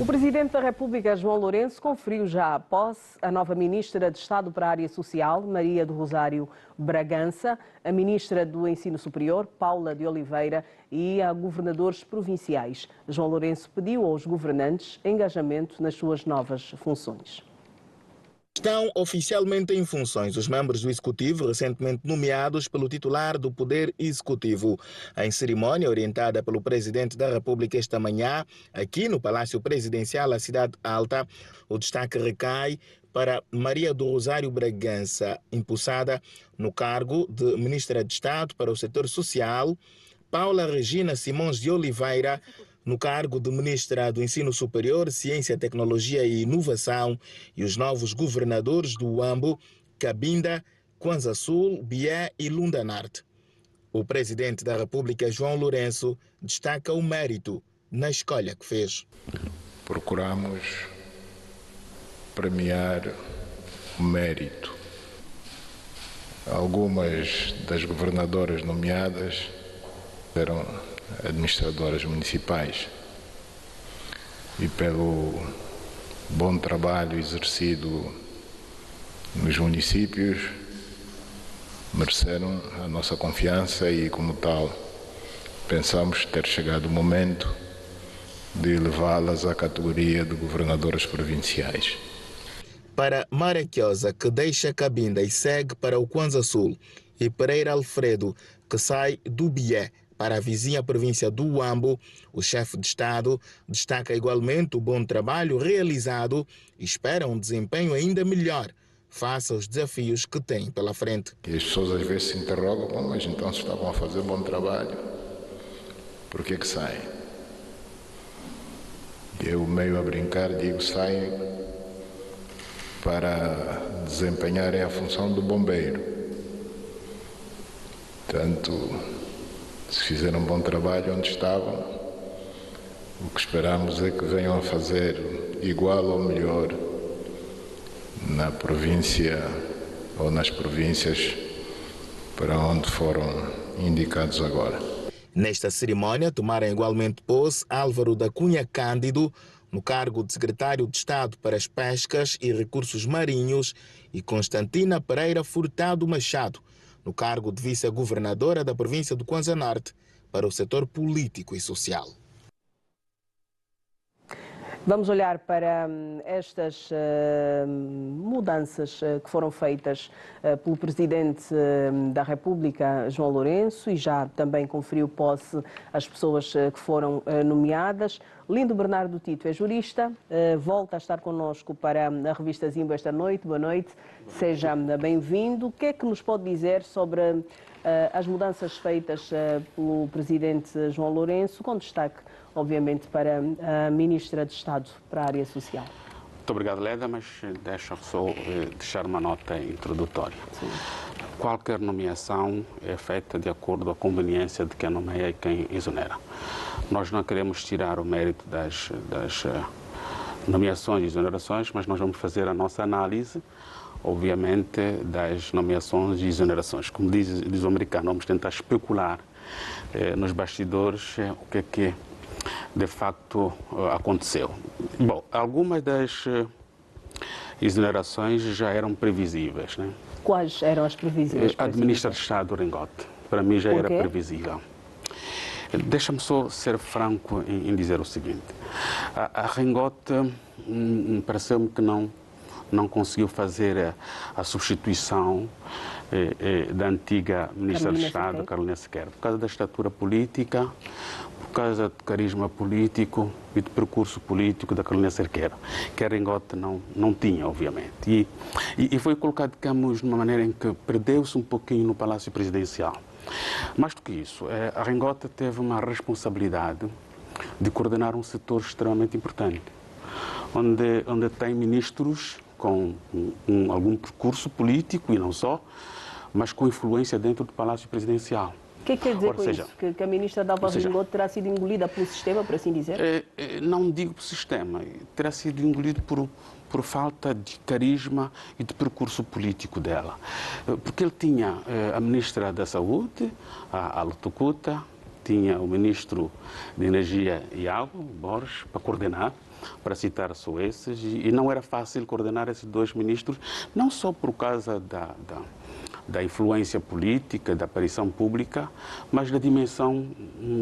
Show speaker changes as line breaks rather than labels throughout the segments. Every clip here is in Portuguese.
O Presidente da República, João Lourenço, conferiu já a posse a nova Ministra de Estado para a Área Social, Maria do Rosário Bragança, a Ministra do Ensino Superior, Paula de Oliveira, e a governadores provinciais. João Lourenço pediu aos governantes engajamento nas suas novas funções.
Estão oficialmente em funções os membros do Executivo recentemente nomeados pelo titular do Poder Executivo. Em cerimônia orientada pelo Presidente da República esta manhã, aqui no Palácio Presidencial, a Cidade Alta, o destaque recai para Maria do Rosário Bragança, impulsada no cargo de Ministra de Estado para o Setor Social, Paula Regina Simões de Oliveira, no cargo de Ministra do Ensino Superior, Ciência, Tecnologia e Inovação, e os novos governadores do Huambo, Cabinda, Kwanza Sul, Bié e Lunda Norte. O Presidente da República, João Lourenço, destaca o mérito na escolha que fez.
Procuramos premiar o mérito. Algumas das governadoras nomeadas eram administradoras municipais e pelo bom trabalho exercido nos municípios mereceram a nossa confiança e, como tal, pensamos ter chegado o momento de levá-las à categoria de governadoras provinciais.
Para Maraquiosa, que deixa Cabinda e segue para o Kwanza Sul, e Pereira Alfredo, que sai do Bié para a vizinha província do Huambo, o chefe de Estado destaca igualmente o bom trabalho realizado e espera um desempenho ainda melhor face aos desafios que tem pela frente.
E as pessoas às vezes se interrogam, mas então se estavam a fazer bom trabalho, por que saem? Eu, meio a brincar, digo saem para desempenharem a função do bombeiro. Portanto, se fizeram um bom trabalho onde estavam, o que esperamos é que venham a fazer igual ou melhor na província ou nas províncias para onde foram indicados agora.
Nesta cerimônia tomaram igualmente posse Álvaro da Cunha Cândido, no cargo de Secretário de Estado para as Pescas e Recursos Marinhos, e Constantina Pereira Furtado Machado, no cargo de vice-governadora da província do Kwanza Norte para o setor político e social.
Vamos olhar para estas mudanças que foram feitas pelo Presidente da República, João Lourenço, e já também conferiu posse às pessoas que foram nomeadas. Lindo Bernardo Tito é jurista, volta a estar connosco para a revista Zimbo esta noite. Boa noite, seja bem-vindo. O que é que nos pode dizer sobre as mudanças feitas pelo Presidente João Lourenço, com destaque, obviamente, para a Ministra de Estado para a Área Social?
Muito obrigado, Leda, mas deixa só deixar uma nota introdutória.
Sim.
Qualquer nomeação é feita de acordo com a conveniência de quem nomeia e quem exonera. Nós não queremos tirar o mérito das nomeações e exonerações, mas nós vamos fazer a nossa análise, obviamente, das nomeações e exonerações. Como diz o americano, vamos tentar especular nos bastidores o que é que de facto aconteceu. Bom, algumas das exonerações já eram previsíveis, né?
Quais eram as previsíveis?
A Ministra de Estado, Ringote, para mim já era previsível. Deixa-me só ser franco em dizer o seguinte. A Ringote pareceu-me que não conseguiu fazer a substituição da antiga Ministra de Estado, Carolina Sequeira, por causa da estatura política, por causa do carisma político e do percurso político da Carolina Sequeira, que a Ringote não tinha, obviamente. E foi colocado, digamos, de uma maneira em que perdeu-se um pouquinho no Palácio Presidencial. Mais do que isso, a Ringote teve uma responsabilidade de coordenar um setor extremamente importante, onde tem ministros com algum percurso político e não só, mas com influência dentro do Palácio Presidencial.
O que é que quer dizer com isso? Que a Ministra Dalva Ringote terá sido engolida pelo sistema, por assim dizer?
Não digo pelo sistema, terá sido engolido por falta de carisma e de percurso político dela. Porque ele tinha a Ministra da Saúde, a Lutucuta, tinha o Ministro de Energia e Água, Borges, para coordenar, para citar só esses, e não era fácil coordenar esses dois ministros, não só por causa da influência política, da aparição pública, mas da dimensão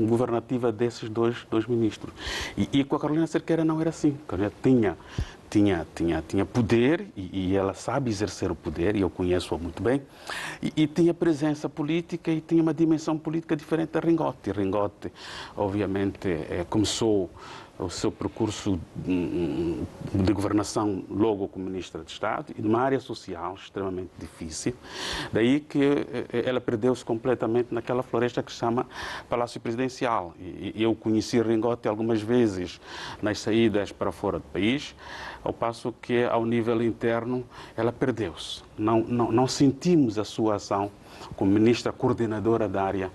governativa desses dois ministros. E com a Carolina Cerqueira não era assim. A Carolina tinha poder, e ela sabe exercer o poder, e eu conheço-a muito bem, e tinha presença política e tinha uma dimensão política diferente da Ringote. Ringote, obviamente, começou o seu percurso de governação logo como ministra de Estado, e numa área social extremamente difícil. Daí que ela perdeu-se completamente naquela floresta que se chama Palácio Presidencial. E eu conheci Ringote algumas vezes nas saídas para fora do país, ao passo que, ao nível interno, ela perdeu-se. Não sentimos a sua ação como ministra coordenadora da área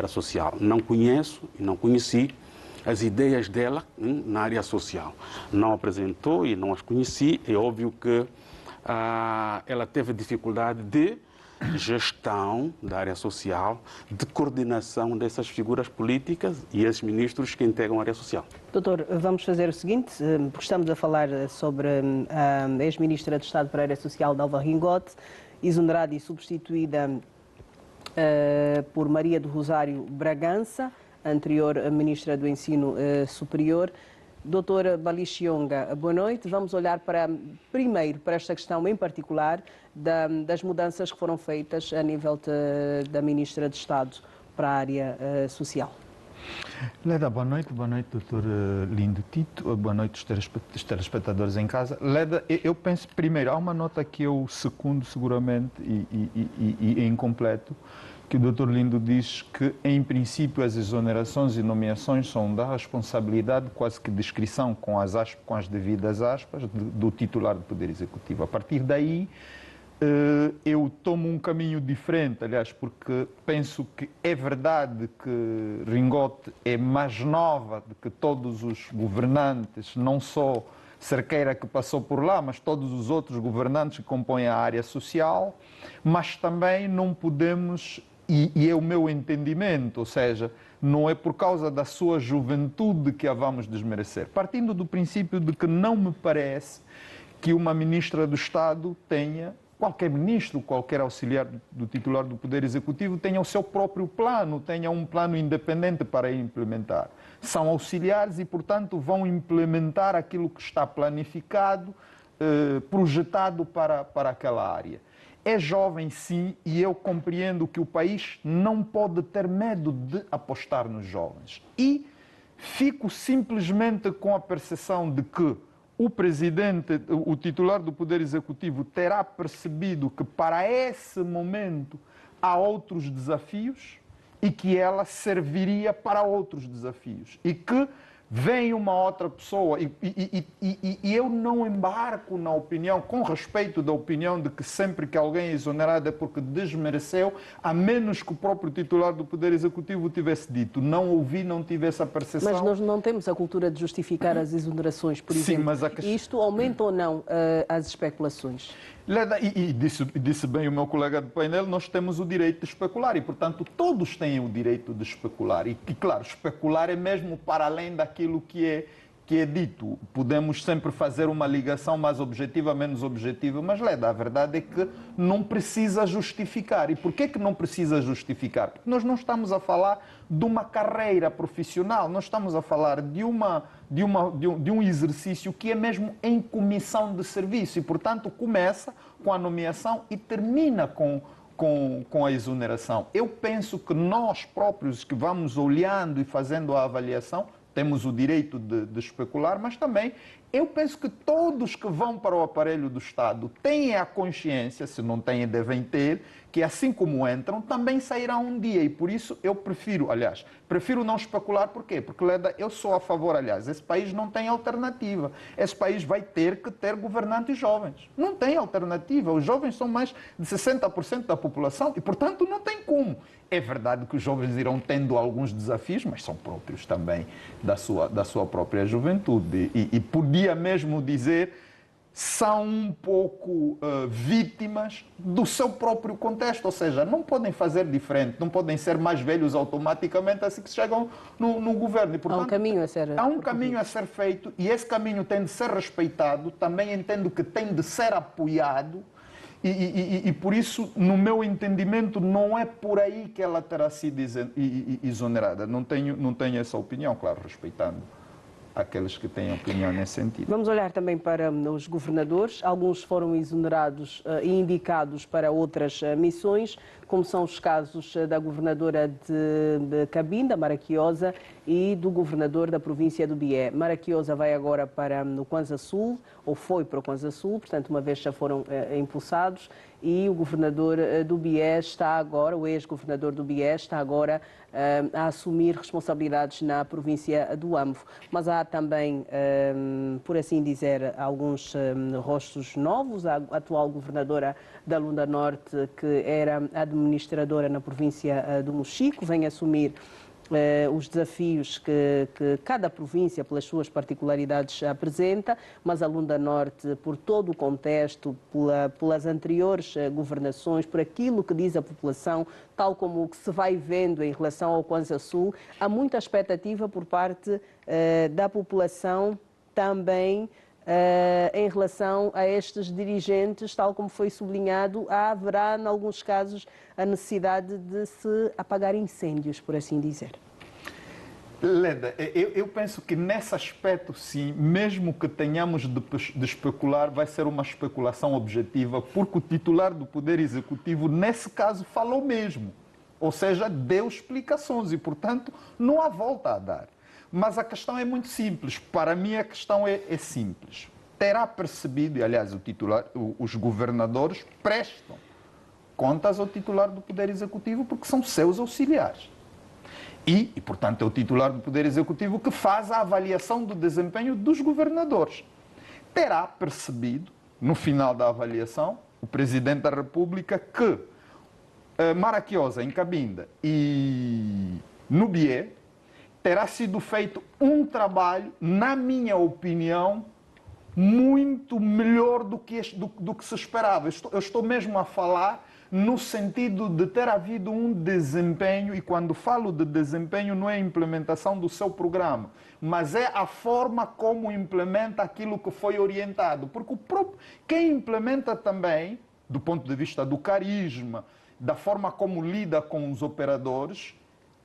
social. Não conheço e não conheci as ideias dela na área social. Não apresentou e não as conheci. É óbvio que ela teve dificuldade de gestão da área social, de coordenação dessas figuras políticas e esses ministros que integram a área social.
Doutor, vamos fazer o seguinte, porque estamos a falar sobre a ex-ministra de Estado para a área social, Dalva Ringote, exonerada e substituída por Maria do Rosário Bragança, anterior ministra do Ensino Superior. Doutora Balixionga, boa noite. Vamos olhar primeiro para esta questão em particular das mudanças que foram feitas a nível da ministra de Estado para a área social.
Leda, boa noite, doutor Lindo Tito, boa noite os telespectadores em casa. Leda, eu penso, primeiro, há uma nota que eu secundo seguramente e é incompleto, que o Dr. Lindo diz que, em princípio, as exonerações e nomeações são da responsabilidade, quase que discrição, com as devidas aspas, do titular do Poder Executivo. A partir daí, eu tomo um caminho diferente, aliás, porque penso que é verdade que Ringote é mais nova do que todos os governantes, não só Cerqueira que passou por lá, mas todos os outros governantes que compõem a área social, mas também não podemos... E é o meu entendimento, ou seja, não é por causa da sua juventude que a vamos desmerecer. Partindo do princípio de que não me parece que uma ministra do Estado tenha, qualquer ministro, qualquer auxiliar do titular do Poder Executivo, tenha o seu próprio plano, tenha um plano independente para implementar. São auxiliares e, portanto, vão implementar aquilo que está planificado, projetado para aquela área. É jovem, sim, e eu compreendo que o país não pode ter medo de apostar nos jovens. E fico simplesmente com a percepção de que o presidente, o titular do Poder Executivo, terá percebido que para esse momento há outros desafios e que ela serviria para outros desafios. E que vem uma outra pessoa e eu não embarco na opinião, com respeito da opinião de que sempre que alguém é exonerado é porque desmereceu, a menos que o próprio titular do Poder Executivo tivesse dito. Não ouvi, não tive essa percepção.
Mas nós não temos a cultura de justificar as exonerações, por exemplo.
Mas
isto aumenta ou não as especulações?
E disse bem o meu colega de painel, nós temos o direito de especular e, portanto, todos têm o direito de especular. E, claro, especular é mesmo para além daquilo que é dito. Podemos sempre fazer uma ligação mais objetiva, menos objetiva, mas, Leda, a verdade é que não precisa justificar. E por que não precisa justificar? Porque nós não estamos a falar de uma carreira profissional, nós estamos a falar de um exercício que é mesmo em comissão de serviço e, portanto, começa com a nomeação e termina com a exoneração. Eu penso que nós próprios que vamos olhando e fazendo a avaliação temos o direito de especular, mas também eu penso que todos que vão para o aparelho do Estado têm a consciência, se não têm, devem ter, que assim como entram, também sairão um dia. E por isso eu prefiro não especular. Por quê? Porque, Leda, eu sou a favor, esse país não tem alternativa. Esse país vai ter que ter governantes jovens. Não tem alternativa. Os jovens são mais de 60% da população e, portanto, não tem como. É verdade que os jovens irão tendo alguns desafios, mas são próprios também da sua própria juventude. E podia mesmo dizer, são um pouco vítimas do seu próprio contexto, ou seja, não podem fazer diferente, não podem ser mais velhos automaticamente assim que chegam no governo. E, portanto,
há um caminho a ser
há um caminho a ser feito e esse caminho tem de ser respeitado, também entendo que tem de ser apoiado e por isso, no meu entendimento, não é por aí que ela terá sido exonerada. Não tenho essa opinião, claro, respeitando aqueles que têm opinião nesse sentido.
Vamos olhar também para os governadores. Alguns foram exonerados e indicados para outras missões, como são os casos da governadora de Cabinda, Maraquiosa, e do governador da província do Bié. Maraquiosa vai agora para o Kwanza Sul, ou foi para o Kwanza Sul, portanto, uma vez já foram impulsados, e o governador do Bié está agora, o ex-governador do Bié está agora a assumir responsabilidades na província do Ambo. Mas há também, por assim dizer, alguns rostos novos. A atual governadora da Lunda Norte, que era administradora na província do Mochico, vem assumir os desafios que cada província, pelas suas particularidades, apresenta, mas a Lunda Norte, por todo o contexto, pelas anteriores governações, por aquilo que diz a população, tal como o que se vai vendo em relação ao Kwanza Sul, há muita expectativa por parte da população também em relação a estes dirigentes, tal como foi sublinhado, haverá, em alguns casos, a necessidade de se apagar incêndios, por assim dizer.
Leda, eu penso que nesse aspecto, sim, mesmo que tenhamos de especular, vai ser uma especulação objetiva, porque o titular do Poder Executivo, nesse caso, falou mesmo. Ou seja, deu explicações e, portanto, não há volta a dar. Mas a questão é muito simples. Para mim, a questão é simples. Terá percebido, e aliás, os governadores prestam contas ao titular do Poder Executivo porque são seus auxiliares. E, portanto, é o titular do Poder Executivo que faz a avaliação do desempenho dos governadores. Terá percebido, no final da avaliação, o Presidente da República que Maraquiosa, em Cabinda e no Bié, terá sido feito um trabalho, na minha opinião, muito melhor do que se esperava. Eu estou mesmo a falar no sentido de ter havido um desempenho, e quando falo de desempenho não é a implementação do seu programa, mas é a forma como implementa aquilo que foi orientado. Porque quem implementa também, do ponto de vista do carisma, da forma como lida com os operadores,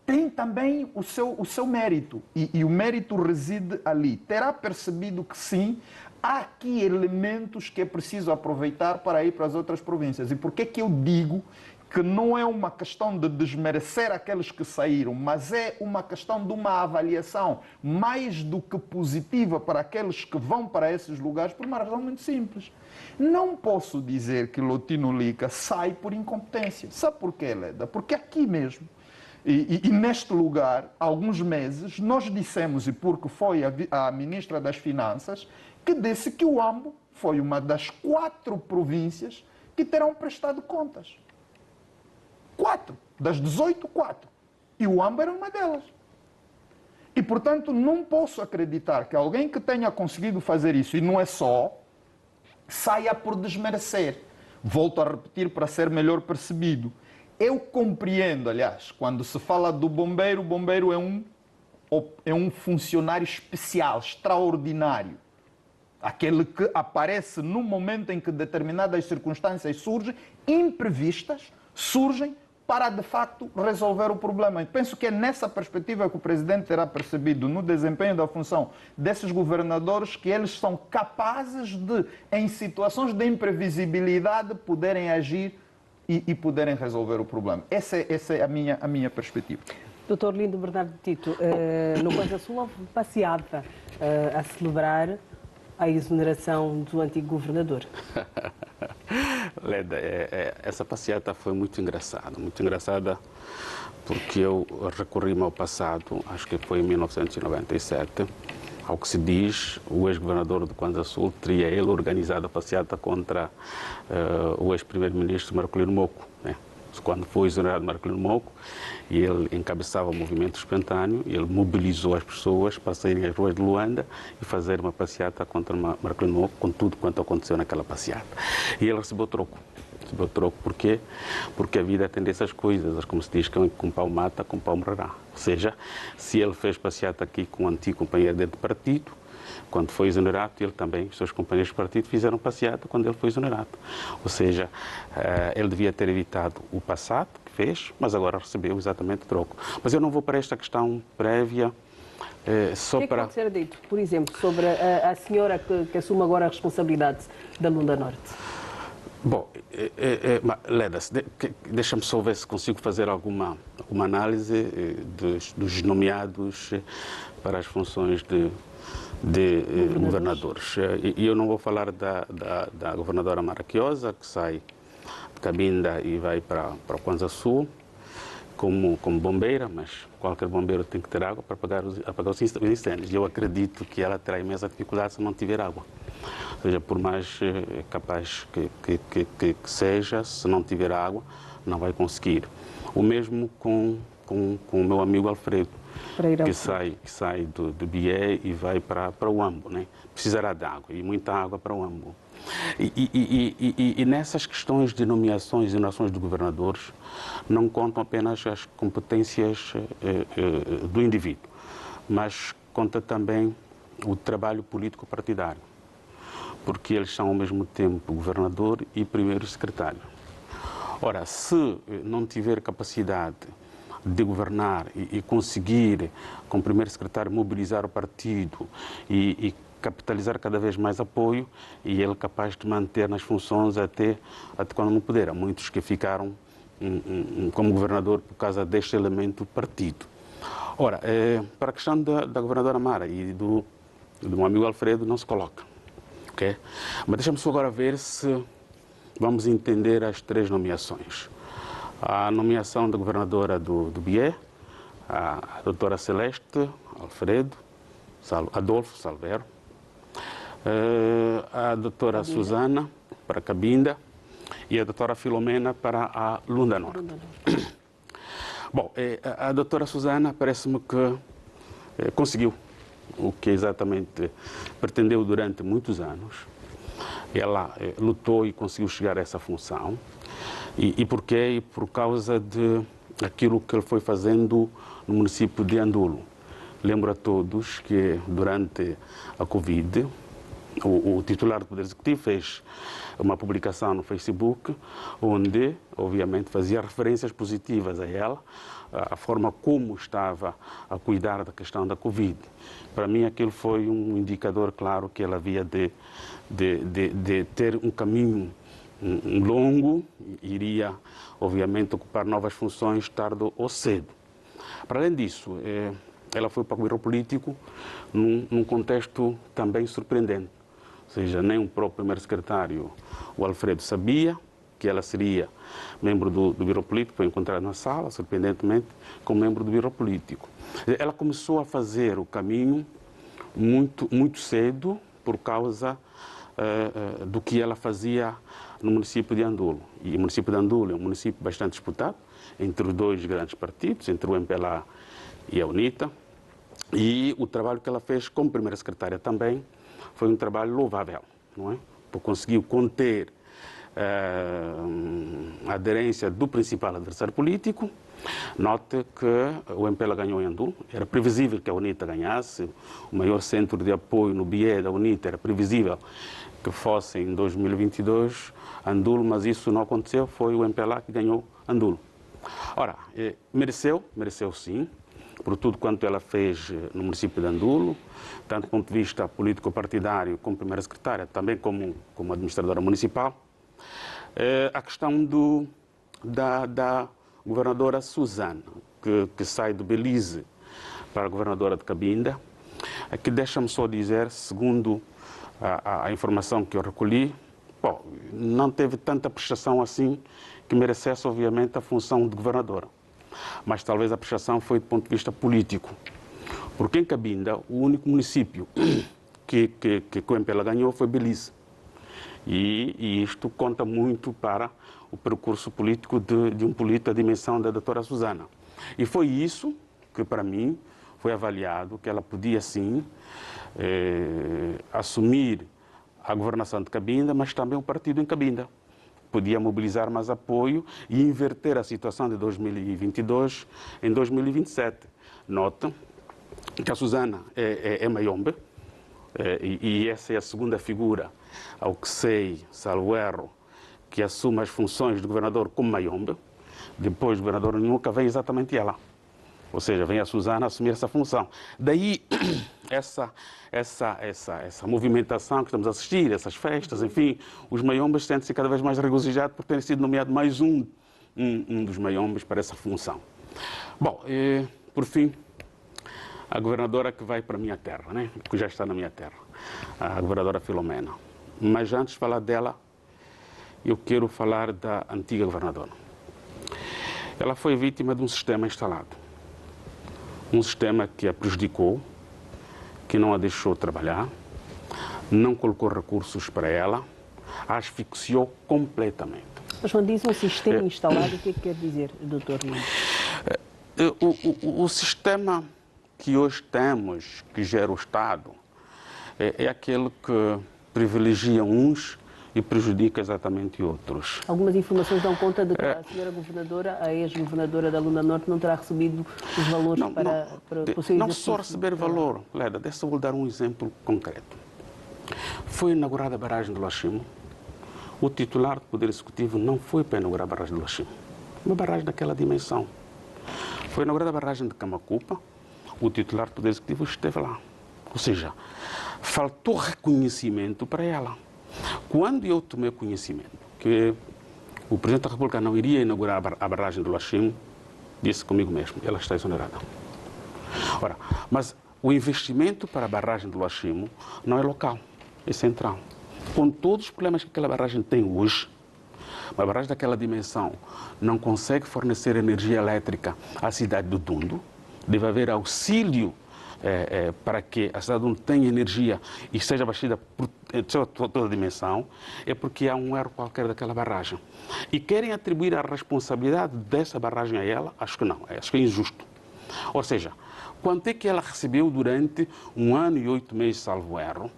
tem também o seu mérito, e o mérito reside ali. Terá percebido que sim, há aqui elementos que é preciso aproveitar para ir para as outras províncias. E por que eu digo que não é uma questão de desmerecer aqueles que saíram, mas é uma questão de uma avaliação mais do que positiva para aqueles que vão para esses lugares, por uma razão muito simples. Não posso dizer que Lotino Lica sai por incompetência. Sabe por quê, Leda? Porque aqui mesmo, e neste lugar, há alguns meses, nós dissemos, e porque foi a Ministra das Finanças, que disse que o Ambo foi uma das 4 províncias que terão prestado contas. 4. Das 18, 4. E o Ambo era uma delas. E, portanto, não posso acreditar que alguém que tenha conseguido fazer isso, e não é só, saia por desmerecer. Volto a repetir para ser melhor percebido. Eu compreendo, aliás, quando se fala do bombeiro, o bombeiro é um funcionário especial, extraordinário. Aquele que aparece no momento em que determinadas circunstâncias surgem, imprevistas, surgem para, de facto, resolver o problema. E penso que é nessa perspectiva que o Presidente terá percebido, no desempenho da função desses governadores, que eles são capazes de, em situações de imprevisibilidade, poderem agir e poderem resolver o problema. Essa é a minha perspectiva.
Dr. Lindo Bernardo Tito, no Kwanza Sul houve passeata a celebrar a exoneração do antigo governador.
Leda, essa passeata foi muito engraçada porque eu recorri ao passado, acho que foi em 1997, ao que se diz, o ex-governador do Kwanza Sul teria ele organizado a passeata contra o ex-primeiro-ministro Marcolino Moco, né? Quando foi exonerado Marcelino Moco, e ele encabeçava o movimento espontâneo, ele mobilizou as pessoas para saírem às ruas de Luanda e fazer uma passeata contra Marcelino Moco, com tudo quanto aconteceu naquela passeata. E ele recebeu troco. Recebeu troco por quê? Porque a vida tem dessas coisas, como se diz, que com pau mata, com pau morrerá. Ou seja, se ele fez passeata aqui com um antigo companheiro dentro do partido, quando foi exonerado, ele também, os seus companheiros de partido, fizeram passeata quando ele foi exonerado. Ou seja, ele devia ter evitado o passado, que fez, mas agora recebeu exatamente o troco. Mas eu não vou para esta questão prévia, só
para... O que
para...
pode ser dito, por exemplo, sobre a senhora que assume agora a responsabilidade da Lunda Norte?
Bom, Ledas, deixa-me só ver se consigo fazer alguma análise dos nomeados para as funções de governadores. E eu não vou falar da governadora Marquiosa, que sai de Cabinda e vai para o Kwanza Sul como bombeira, mas qualquer bombeiro tem que ter água para apagar os incêndios. E eu acredito que ela terá imensa dificuldade se não tiver água. Ou seja, por mais capaz que seja, se não tiver água, não vai conseguir. O mesmo com o meu amigo Alfredo, que sai do Bié e vai para o Ambo, né? Precisará de água, e muita água para o Ambo. E nessas questões de nomeações e nomeações de governadores, não contam apenas as competências do indivíduo, mas conta também o trabalho político partidário, porque eles são ao mesmo tempo governador e primeiro secretário. Ora, se não tiver capacidade de governar e conseguir, como primeiro secretário, mobilizar o partido e capitalizar cada vez mais apoio, e ele capaz de manter nas funções até quando não puder. Há muitos que ficaram como governador por causa deste elemento partido. Ora, para a questão da governadora Mara e do meu amigo Alfredo, não se coloca. Okay? Mas deixa-me só agora ver se vamos entender as três nomeações. A nomeação da governadora do Bié, a doutora Celeste Alfredo, Adolfo Salvero, a doutora Cabinda. Susana para Cabinda e a doutora Filomena para a Lunda Norte. Bom, a doutora Susana parece-me que conseguiu o que exatamente pretendeu durante muitos anos. Ela lutou e conseguiu chegar a essa função. E porquê? Por causa de aquilo que ele foi fazendo no município de Andulo. Lembro a todos que durante a Covid, o titular do Poder Executivo fez uma publicação no Facebook, onde, obviamente, fazia referências positivas a ela, a forma como estava a cuidar da questão da Covid. Para mim, aquilo foi um indicador claro que ela havia de ter um caminho longo, iria, obviamente, ocupar novas funções tarde ou cedo. Para além disso, ela foi para o Bureau Político num contexto também surpreendente. Ou seja, nem o próprio primeiro secretário, o Alfredo, sabia que ela seria membro do Bureau Político, foi encontrada na sala, surpreendentemente, como membro do Bureau Político. Ela começou a fazer o caminho muito cedo por causa do que ela fazia no município de Andulo. E o município de Andulo é um município bastante disputado entre os dois grandes partidos, entre o MPLA e a UNITA. E o trabalho que ela fez como primeira secretária também foi um trabalho louvável, não é? Porque conseguiu conter a aderência do principal adversário político. Note que o MPLA ganhou em Andulo, era previsível que a UNITA ganhasse, o maior centro de apoio no Bié da UNITA era previsível que fosse em 2022 Andulo, mas isso não aconteceu, foi o MPLA que ganhou Andulo. Ora, mereceu sim, por tudo quanto ela fez no município de Andulo, tanto do ponto de vista político-partidário como primeira secretária, também como administradora municipal. A questão da governadora Susana, que sai do Belize para a governadora de Cabinda, aqui deixa-me só dizer, segundo a informação que eu recolhi, não teve tanta prestação assim que merecesse, obviamente, a função de governadora. Mas talvez a prestação foi do ponto de vista político. Porque em Cabinda, o único município que o MPLA ganhou foi Belize. E isto conta muito para o percurso político de um político da dimensão da doutora Susana. E foi isso que, para mim, foi avaliado, que ela podia, sim, assumir a governação de Cabinda, mas também o partido em Cabinda. Podia mobilizar mais apoio e inverter a situação de 2022 em 2027. Nota que a Susana é Mayombe, e essa é a segunda figura, ao que sei, salvo erro, que assume as funções de governador como Mayombe. Depois, o governador nunca vem exatamente ela. Ou seja, vem a Susana assumir essa função. Daí, essa movimentação que estamos a assistir, essas festas, enfim, os Mayombes sentem-se cada vez mais regozijados por terem sido nomeado mais um dos Mayombes para essa função. Bom, por fim, a governadora que vai para a minha terra, né? Que já está na minha terra, a governadora Filomena. Mas antes de falar dela, eu quero falar da antiga governadora. Ela foi vítima de um sistema instalado. Um sistema que a prejudicou, que não a deixou trabalhar, não colocou recursos para ela, a asfixiou completamente.
Mas quando diz um sistema instalado, o que é que quer dizer, Dr. Lindo?
O sistema que hoje temos, que gera o Estado, é aquele que privilegia uns e prejudica exatamente outros.
Algumas informações dão conta de que a senhora governadora, a ex-governadora da Lunda Norte, não terá recebido os valores para o seu
Não só receber valor, Leda, deixa-me dar um exemplo concreto. Foi inaugurada a barragem do Luachimo. O titular do Poder Executivo não foi para inaugurar a barragem do Luachimo. Uma barragem daquela dimensão. Foi inaugurada a barragem de Camacupa. O titular do Poder Executivo esteve lá. Ou seja, faltou reconhecimento para ela. Quando eu tomei conhecimento que o Presidente da República não iria inaugurar a barragem do Luachimo, disse comigo mesmo, ela está exonerada. Ora, mas o investimento para a barragem do Luachimo não é local, é central. Com todos os problemas que aquela barragem tem hoje, uma barragem daquela dimensão não consegue fornecer energia elétrica à cidade do Dundo, deve haver auxílio para que a cidade não tenha energia e seja abastecida por toda a dimensão, é porque há um erro qualquer daquela barragem. E querem atribuir a responsabilidade dessa barragem a ela? Acho que não, acho que é injusto. Ou seja, quanto é que ela recebeu durante 1 ano e 8 meses, salvo erro,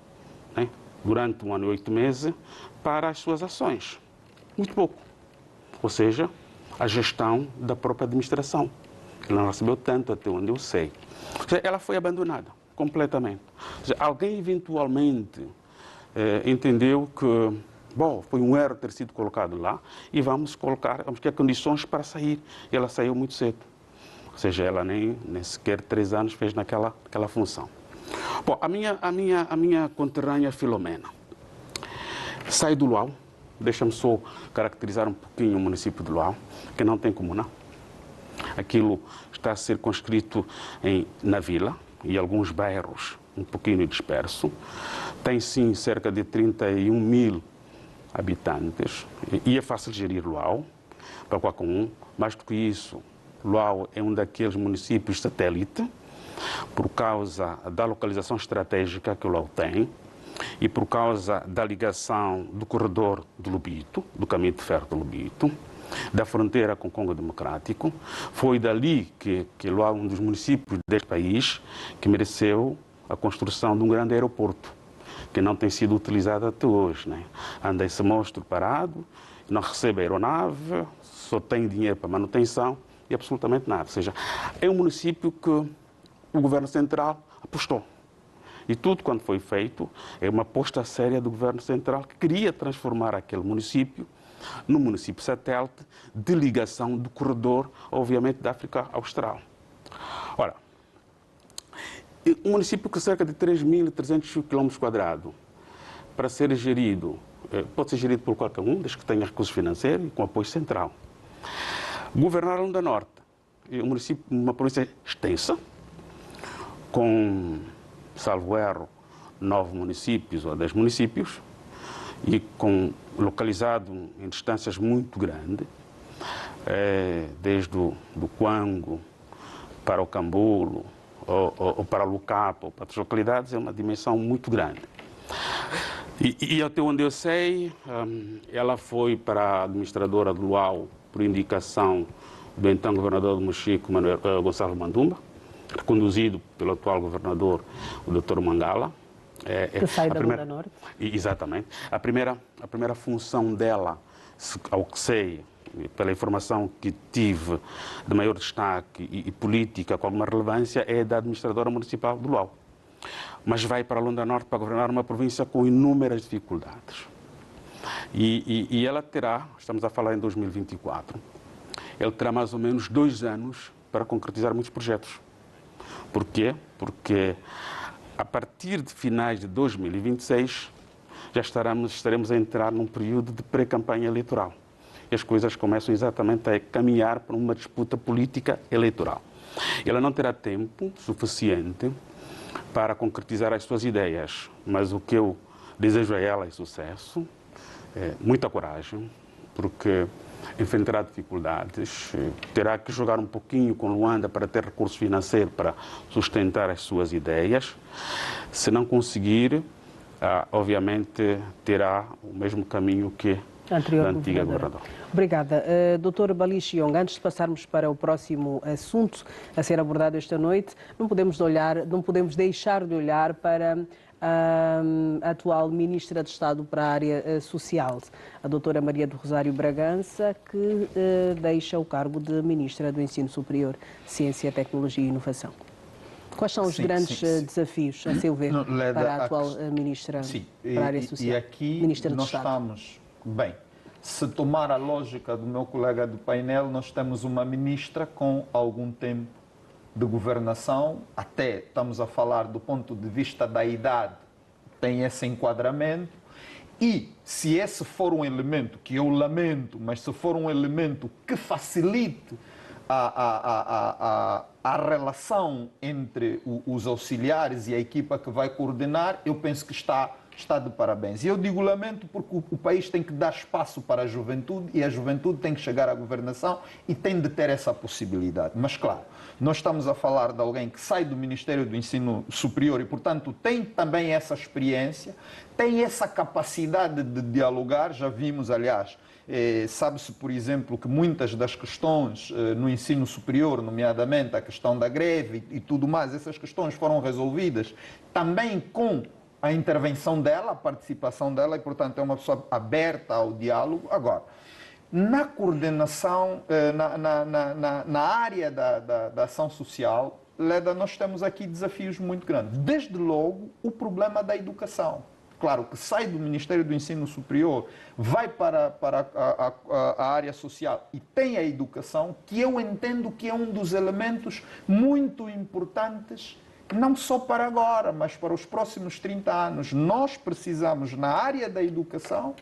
né? Durante 1 ano e 8 meses, para as suas ações? Muito pouco. Ou seja, a gestão da própria administração. Ela não recebeu tanto, até onde eu sei. Ela foi abandonada completamente. Alguém eventualmente entendeu que, bom, foi um erro ter sido colocado lá e vamos ter condições para sair. E ela saiu muito cedo. Ou seja, ela nem sequer 3 anos fez naquela função. Bom, a minha conterrânea Filomena sai do Luau. Deixa-me só caracterizar um pouquinho o município de Luau, que não tem comuna. Aquilo está circunscrito na vila e alguns bairros um pouquinho disperso. Tem sim cerca de 31 mil habitantes e é fácil gerir Luau, para qualquer um. Mais do que isso, Luau é um daqueles municípios satélite, por causa da localização estratégica que o Luau tem e por causa da ligação do corredor do Lubito, do caminho de ferro do Lubito, da fronteira com o Congo Democrático. Foi dali que Luau, um dos municípios deste país, que mereceu a construção de um grande aeroporto, que não tem sido utilizado até hoje, né? Anda esse monstro parado, não recebe aeronave, só tem dinheiro para manutenção e absolutamente nada. Ou seja, é um município que o governo central apostou. E tudo quanto foi feito é uma aposta séria do governo central que queria transformar aquele município no município satélite de ligação do corredor, obviamente, da África Austral. Ora, um município com cerca de 3.300 km², para ser gerido, pode ser gerido por qualquer um, desde que tenha recursos financeiros e com apoio central. Governar a Lunda Norte, um município, uma província extensa, com, salvo erro, 9 municípios ou 10 municípios, e localizado em distâncias muito grandes, desde do Quango para o Cambulo, ou para o Lucapo, ou para outras localidades, é uma dimensão muito grande. E até onde eu sei, ela foi para a administradora do Luau por indicação do então governador do Mochico, Gonçalo Mandumba, conduzido pelo atual governador, o Dr. Mangala.
Que sai da Lunda Norte.
Exatamente. A primeira função dela, ao que sei, pela informação que tive de maior destaque e política com alguma relevância, é da administradora municipal do Luau. Mas vai para a Lunda Norte para governar uma província com inúmeras dificuldades. E ela terá, estamos a falar em 2024, ele terá mais ou menos 2 anos para concretizar muitos projetos. Por quê? Porque a partir de finais de 2026 já estaremos a entrar num período de pré-campanha eleitoral. E as coisas começam exatamente a caminhar para uma disputa política eleitoral. Ela não terá tempo suficiente para concretizar as suas ideias, mas o que eu desejo a ela é sucesso, muita coragem, porque enfrentará dificuldades, terá que jogar um pouquinho com Luanda para ter recurso financeiro para sustentar as suas ideias. Se não conseguir, obviamente terá o mesmo caminho que a antiga governadora.
Obrigada. Dr. Balichiong, antes de passarmos para o próximo assunto a ser abordado esta noite, não podemos deixar de olhar para a atual Ministra de Estado para a área social, a doutora Maria do Rosário Bragança, que deixa o cargo de Ministra do Ensino Superior, Ciência, Tecnologia e Inovação. Quais são os grandes desafios, a seu ver, para a atual Ministra para a área social?
E aqui nós estamos, bem, se tomar a lógica do meu colega do painel, nós temos uma ministra com algum tempo de governação, até estamos a falar do ponto de vista da idade, tem esse enquadramento, e se esse for um elemento, que eu lamento, mas se for um elemento que facilite a relação entre os auxiliares e a equipa que vai coordenar, eu penso que está de parabéns. E eu digo lamento porque o país tem que dar espaço para a juventude e a juventude tem que chegar à governação e tem de ter essa possibilidade. Mas, claro, nós estamos a falar de alguém que sai do Ministério do Ensino Superior e, portanto, tem também essa experiência, tem essa capacidade de dialogar. Já vimos, aliás, sabe-se, por exemplo, que muitas das questões no ensino superior, nomeadamente a questão da greve e tudo mais, essas questões foram resolvidas também com a intervenção dela, a participação dela, e, portanto, é uma pessoa aberta ao diálogo. Agora, na coordenação, na área da ação social, Leda, nós temos aqui desafios muito grandes. Desde logo, o problema da educação. Claro, que sai do Ministério do Ensino Superior, vai para a área social e tem a educação, que eu entendo que é um dos elementos muito importantes, não só para agora, mas para os próximos 30 anos. Nós precisamos, na área da educação,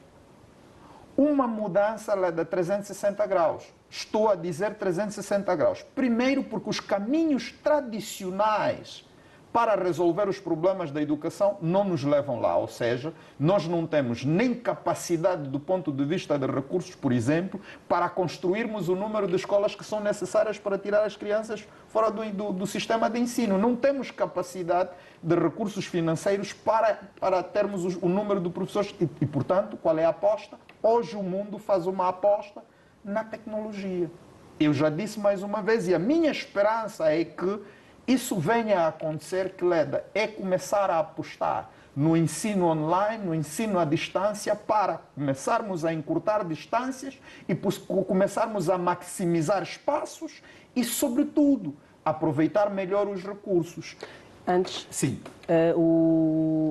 uma mudança de 360 graus. Estou a dizer 360 graus. Primeiro, porque os caminhos tradicionais para resolver os problemas da educação não nos levam lá. Ou seja, nós não temos nem capacidade do ponto de vista de recursos, por exemplo, para construirmos o número de escolas que são necessárias para tirar as crianças fora do sistema de ensino. Não temos capacidade de recursos financeiros para termos o número de professores. E, portanto, qual é a aposta? Hoje o mundo faz uma aposta na tecnologia. Eu já disse mais uma vez, e a minha esperança é que isso venha a acontecer, que, Leda, é começar a apostar no ensino online, no ensino à distância, para começarmos a encurtar distâncias e começarmos a maximizar espaços e, sobretudo, aproveitar melhor os recursos.
Antes,
sim.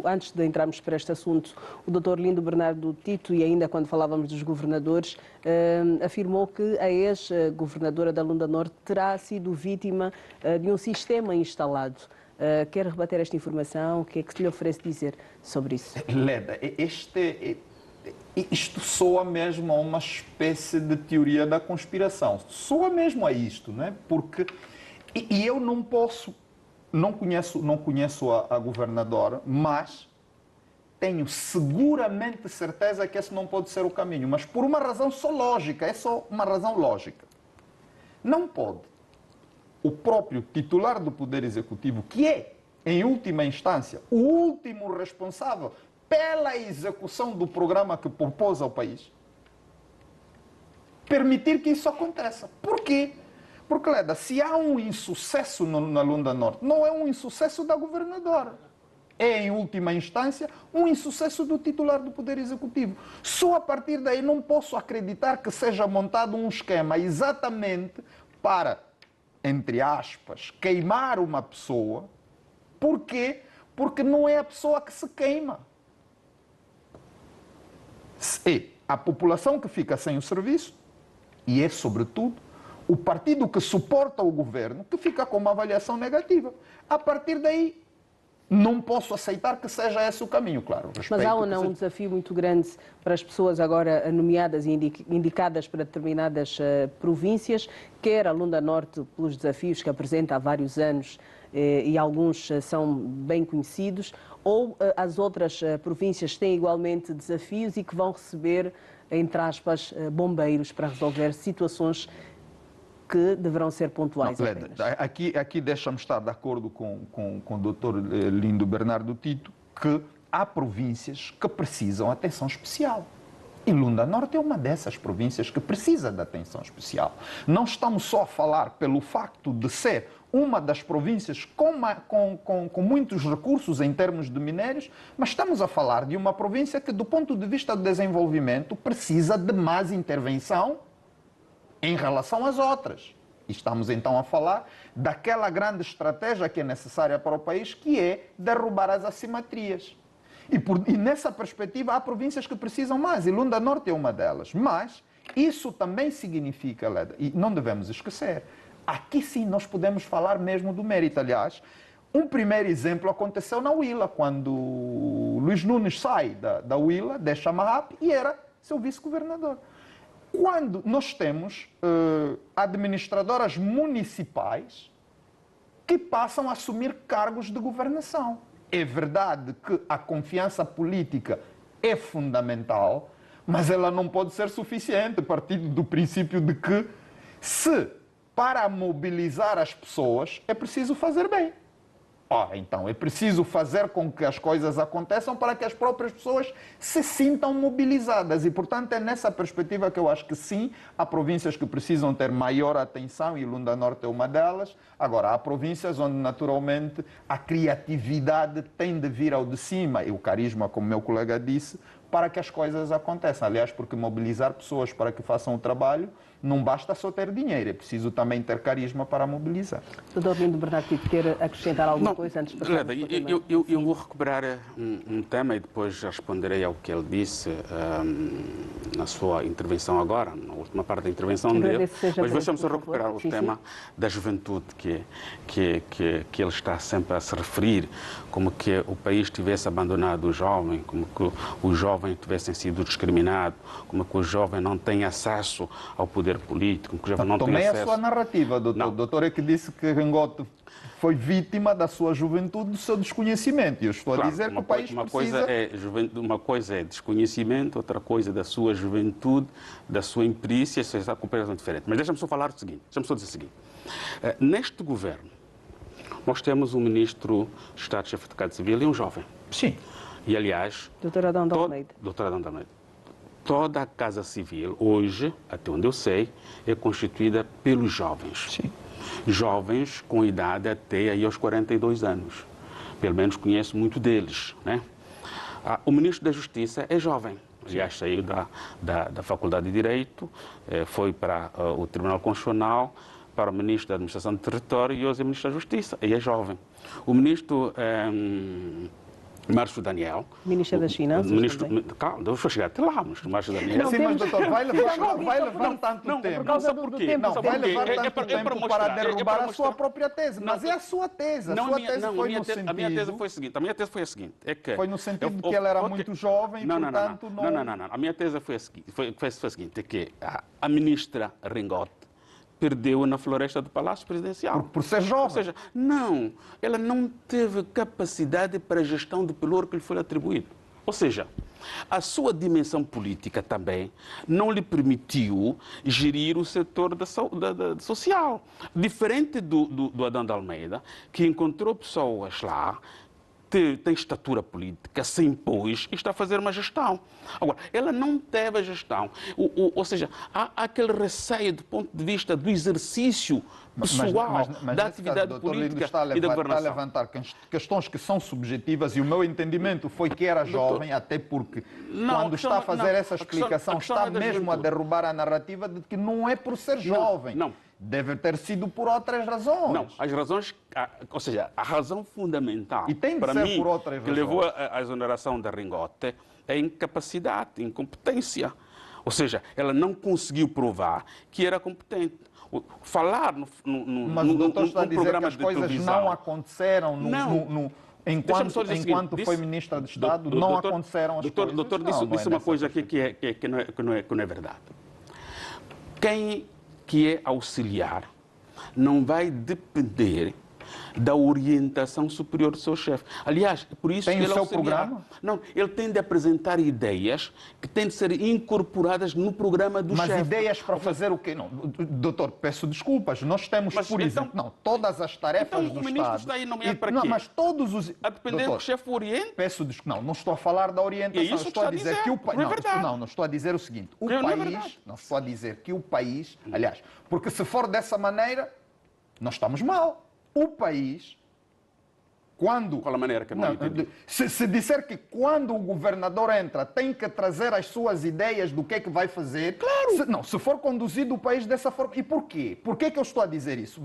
Antes de entrarmos para este assunto, o Dr. Lindo Bernardo Tito, e ainda quando falávamos dos governadores, afirmou que a ex-governadora da Lunda Norte terá sido vítima de um sistema instalado. Quer rebater esta informação? O que é que se lhe oferece dizer sobre isso?
Leda, isto soa mesmo a uma espécie de teoria da conspiração. Soa mesmo a isto, não é? Porque... E eu não posso... Não conheço a governadora, mas tenho seguramente certeza que esse não pode ser o caminho. Mas por uma razão só lógica, é só uma razão lógica. Não pode o próprio titular do Poder Executivo, que é, em última instância, o último responsável pela execução do programa que propôs ao país, permitir que isso aconteça. Por quê? Porque, Leda, se há um insucesso na Lunda Norte, não é um insucesso da governadora. É, em última instância, um insucesso do titular do Poder Executivo. Só a partir daí não posso acreditar que seja montado um esquema exatamente para, entre aspas, queimar uma pessoa. Por quê? Porque não é a pessoa que se queima. É a população que fica sem o serviço e é, sobretudo, o partido que suporta o governo que fica com uma avaliação negativa. A partir daí, não posso aceitar que seja esse o caminho, claro.
Mas há ou não um desafio muito grande para as pessoas agora nomeadas e indicadas para determinadas províncias, quer a Lunda Norte pelos desafios que apresenta há vários anos e alguns são bem conhecidos, ou as outras províncias têm igualmente desafios e que vão receber, entre aspas, bombeiros para resolver situações que deverão ser pontuais.
Não, aqui deixa-me estar de acordo com o doutor Lindo Bernardo Tito, que há províncias que precisam de atenção especial. E Lunda Norte é uma dessas províncias que precisa de atenção especial. Não estamos só a falar pelo facto de ser uma das províncias com muitos recursos em termos de minérios, mas estamos a falar de uma província que, do ponto de vista do desenvolvimento, precisa de mais intervenção em relação às outras. E estamos então a falar daquela grande estratégia que é necessária para o país, que é derrubar as assimetrias. E nessa perspectiva há províncias que precisam mais, e Lunda Norte é uma delas. Mas isso também significa, Leda, e não devemos esquecer, aqui sim nós podemos falar mesmo do mérito. Aliás, um primeiro exemplo aconteceu na Huila, quando Luís Nunes sai da Huila, deixa a MAHAP e era seu vice-governador. Quando nós temos administradoras municipais que passam a assumir cargos de governação. É verdade que a confiança política é fundamental, mas ela não pode ser suficiente, partindo do princípio de que, para mobilizar as pessoas, é preciso fazer bem. Então, é preciso fazer com que as coisas aconteçam para que as próprias pessoas se sintam mobilizadas. E, portanto, é nessa perspectiva que eu acho que sim, há províncias que precisam ter maior atenção, e Lunda Norte é uma delas. Agora, há províncias onde, naturalmente, a criatividade tem de vir ao de cima, e o carisma, como meu colega disse, para que as coisas aconteçam. Aliás, porque mobilizar pessoas para que façam o trabalho não basta só ter dinheiro, é preciso também ter carisma para mobilizar.
Doutor Lindo Bernardo Tito, quer acrescentar alguma coisa antes de passar?
Eu vou recuperar um tema e depois responderei ao que ele disse na sua intervenção agora, na última parte da intervenção dele. Mas deixa-me só recuperar o tema da juventude, que ele está sempre a se referir, como que o país tivesse abandonado o jovem, como que os jovens tivessem sido discriminados, como que o jovem não tem acesso ao poder político, que o jovem não tem acesso...
Tomei a sua narrativa, doutor. O doutor é que disse que Ringote foi vítima da sua juventude, do seu desconhecimento. E eu estou a dizer que o país precisa...
Uma coisa é desconhecimento, outra coisa é da sua juventude, da sua imperícia, isso é completamente diferente. Mas deixa-me só falar o seguinte, deixa-me só dizer o seguinte. Neste governo, nós temos um ministro de Estado-Chefe de Casa Civil e um jovem.
Sim.
E, aliás...
Doutor Adão de Almeida.
Doutor Adão de Almeida. Toda a Casa Civil, hoje, até onde eu sei, é constituída pelos jovens.
Sim.
Jovens com idade até aí aos 42 anos. Pelo menos conheço muito deles, né? O ministro da Justiça é jovem. Aliás, saiu da Faculdade de Direito, foi para o Tribunal Constitucional, para o ministro da Administração do Território e hoje é ministro da Justiça. E é jovem. O ministro... Márcio Daniel.
Ministro das Finanças.
Calma, eu vou chegar até lá, Márcio Daniel.
Sim, mas doutor, vai levar tanto tempo.
Por causa do tempo.
Não, vai levar tanto tempo para derrubar a sua própria tese. Mas é a sua tese. A sua tese foi no sentido...
A minha tese foi a seguinte. É que
foi no sentido de que ele era muito jovem e, portanto, não...
Não. A minha tese foi a seguinte, é que a ministra Ringote perdeu na floresta do Palácio Presidencial.
Por ser jovem.
Ou seja, ela não teve capacidade para a gestão do pelouro que lhe foi atribuído. Ou seja, a sua dimensão política também não lhe permitiu gerir o setor social. Diferente do Adão de Almeida, que encontrou pessoas lá tem estatura política, se impôs e está a fazer uma gestão. Agora, ela não teve a gestão. Ou seja, há aquele receio do ponto de vista do exercício pessoal da atividade política e da governação.
Está a levantar questões que são subjetivas e o meu entendimento foi que era jovem, até porque quando está a fazer essa explicação está mesmo a derrubar a narrativa de que não é por ser jovem.
Não.
Deve ter sido por outras razões.
Não, as razões, ou seja, a razão fundamental
e tem de
para
ser
mim
por outras
que
razões.
levou à exoneração da Ringote é incapacidade, incompetência. Ou seja, ela não conseguiu provar que era competente. Falar no
Mas o doutor está a dizer
programa
que as
de
coisas
televisão
não aconteceram enquanto foi ministra de Estado, não aconteceram as coisas.
O doutor disse uma coisa aqui que não é verdade. Quem que é auxiliar não vai depender da orientação superior do seu chefe. Aliás, por isso
tem
que ele
o seu
auxiliar.
programa?
Não, ele tem de apresentar ideias que têm de ser incorporadas no programa do chefe.
Mas ideias para fazer o quê? Não, doutor, peço desculpas, nós temos, por exemplo, todas as tarefas do
o ministro
Estado.
Está aí nomeado para quê?
Mas todos os...
A depender do que o chefe oriente?
Peço desculpas, não estou a falar da orientação.
É isso
estou a dizer que o país... Não estou a dizer o seguinte. O país... Não estou a dizer que o país... Aliás, porque se for dessa maneira, nós estamos mal. O país, quando...
Qual a maneira que eu não entendi?
Se disser que quando o governador entra tem que trazer as suas ideias do que é que vai fazer... Claro! Se for conduzido o país dessa forma... E porquê? Por que é que eu estou a dizer isso?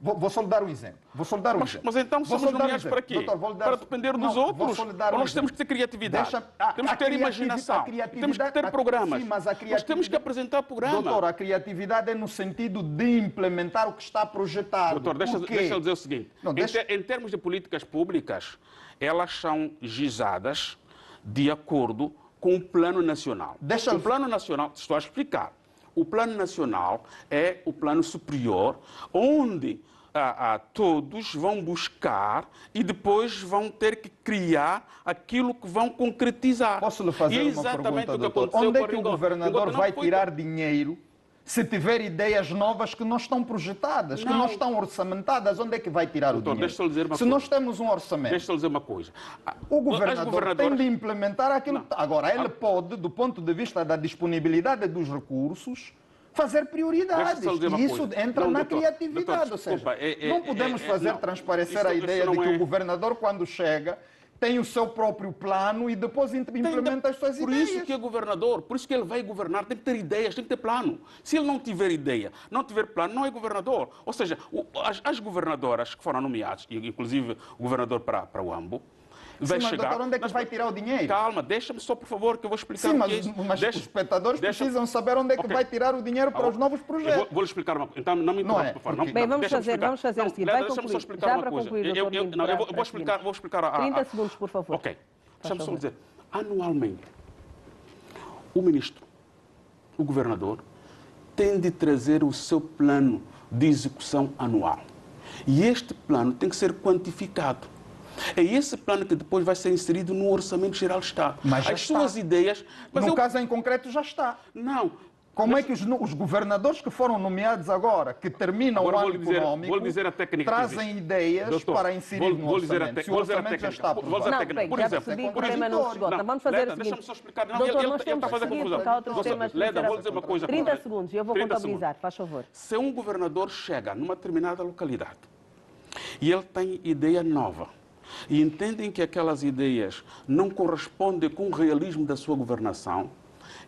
Vou só lhe dar um exemplo.
Mas então somos nomeados para quê?
Doutor,
para depender dos outros? Ou nós temos que ter criatividade? Temos que ter imaginação? Temos que ter programas?
Sim, mas
nós temos que apresentar programas.
Doutor, a criatividade é no sentido de implementar o que está projetado.
Doutor, deixa eu dizer o seguinte. Em termos de políticas públicas, elas são gizadas de acordo com o Plano Nacional. O Plano Nacional, estou a explicar, o Plano Nacional é o plano superior, onde todos vão buscar e depois vão ter que criar aquilo que vão concretizar.
Posso lhe fazer uma pergunta, doutor? Onde é que o governador vai tirar dinheiro se tiver ideias novas que não estão projetadas, que não estão orçamentadas? Onde é que vai tirar o dinheiro? Se nós temos um orçamento...
Deixa eu dizer uma coisa.
O governador tem de implementar aquilo... Agora, ele pode, do ponto de vista da disponibilidade dos recursos, fazer prioridades. E isso entra na criatividade. Ou seja, não podemos fazer transparecer a ideia de que o governador, quando chega, tem o seu próprio plano e depois implementa as suas ideias.
Por isso que é governador, por isso que ele vai governar, tem que ter ideias, tem que ter plano. Se ele não tiver ideia, não tiver plano, não é governador. Ou seja, as governadoras que foram nomeadas, inclusive o governador para o Ambo, vai chegar...
Doutor, onde é que vai tirar o dinheiro?
Calma, deixa-me só, por favor, que eu vou explicar
o
que é isso.
Mas os espectadores precisam saber onde é que vai tirar o dinheiro para os novos projetos.
Vou-lhe explicar uma coisa. Então, não me interrompa, por favor.
Bem, vamos fazer o seguinte. Vai
concluir. Só explicar
já
uma
para
coisa.
concluir,
Eu vou explicar...
30 segundos, por favor.
Ok. Deixa-me só dizer. Anualmente, o ministro, o governador, tem de trazer o seu plano de execução anual. E este plano tem que ser quantificado. É esse plano que depois vai ser inserido no Orçamento Geral do Estado.
Mas
as suas ideias...
No caso em concreto já está.
Não.
Como é que os governadores que foram nomeados agora, que terminam o ano económico, trazem ideias para inserir no orçamento? Se o orçamento já está aprovado.
Por exemplo, o tema não se esgota. Vamos fazer o seguinte.
Deixa-me só explicar.
Doutor, nós temos que seguir, porque há outros temas.
Vou dizer uma coisa.
30 segundos, eu vou contabilizar, faz favor.
Se um governador chega numa determinada localidade e ele tem ideia nova, e entendem que aquelas ideias não correspondem com o realismo da sua governação,